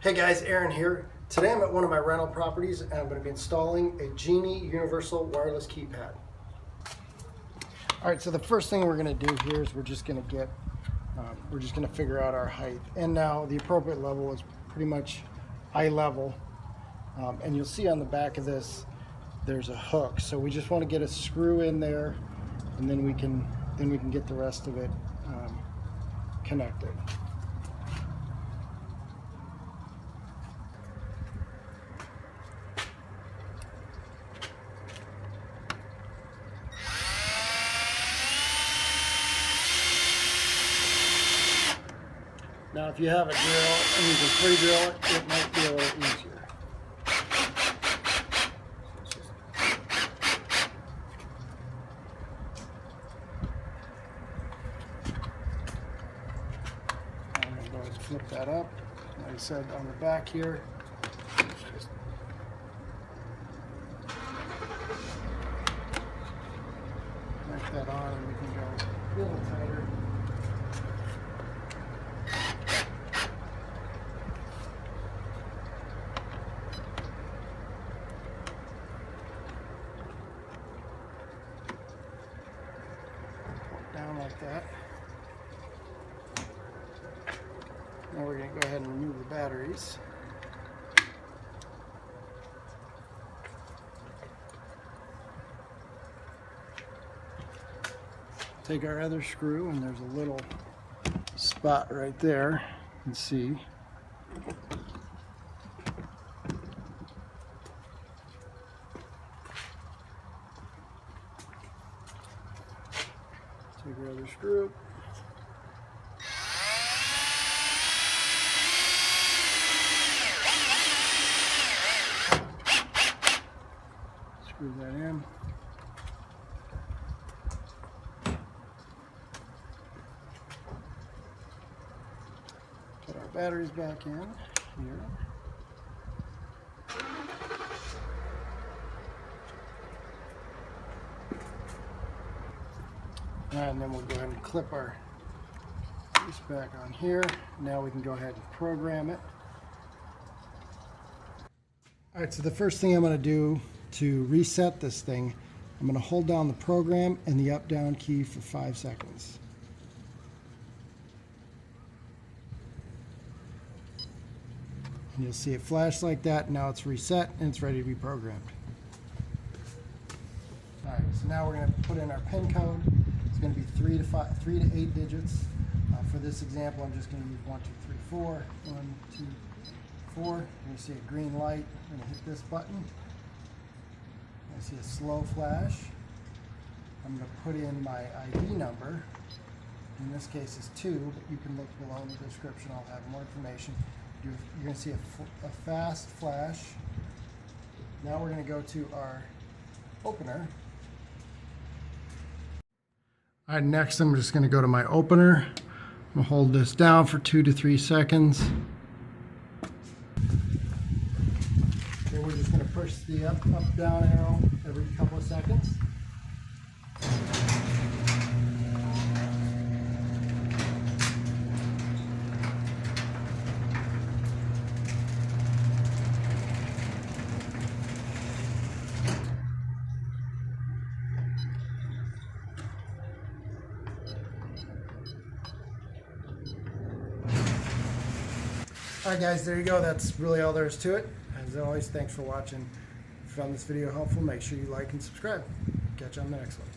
Hey guys, Aaron here. Today I'm at one of my rental properties and I'm going to be installing a Genie universal wireless keypad. Alright, so the first thing we're going to do here is we're just going to figure out our height. And now the appropriate level is pretty much eye level. And you'll see on the back of this there's a hook. So we just want to get a screw in there and then we can get the rest of it connected. Now if you have a drill and you can pre-drill it, it might be a little easier. I'm going to go ahead and flip that up. Like I said, on the back here, just connect that on and we can go a little tighter. Down like that. Now we're going to go ahead and remove the batteries. Take our other screw, and there's a little spot right there. You can see. Take your other screw. Screw that in. Put our batteries back in here. And then we'll go ahead and clip our piece back on here. Now we can go ahead and program it. Alright, so the first thing I'm going to do to reset this thing, I'm going to hold down the program and the up-down key for 5 seconds. And you'll see it flash like that. Now it's reset and it's ready to be programmed. Alright, so now we're going to put in our pin code. It's going to be 3 to 8 digits. For this example, I'm just going to use 1, 2, 3, 4. 1, 2, 4. You're going to see a green light. I'm going to hit this button. You're going to see a slow flash. I'm going to put in my ID number. In this case, it's 2, but you can look below in the description. I'll have more information. You're going to see a fast flash. Now we're going to go to our opener. All right, next I'm just going to go to my opener. I'm going to hold this down for 2 to 3 seconds. Then we're just going to push the up, down arrow every couple of seconds. Alright guys, there you go. That's really all there is to it. As always, thanks for watching. If you found this video helpful, make sure you like and subscribe. Catch you on the next one.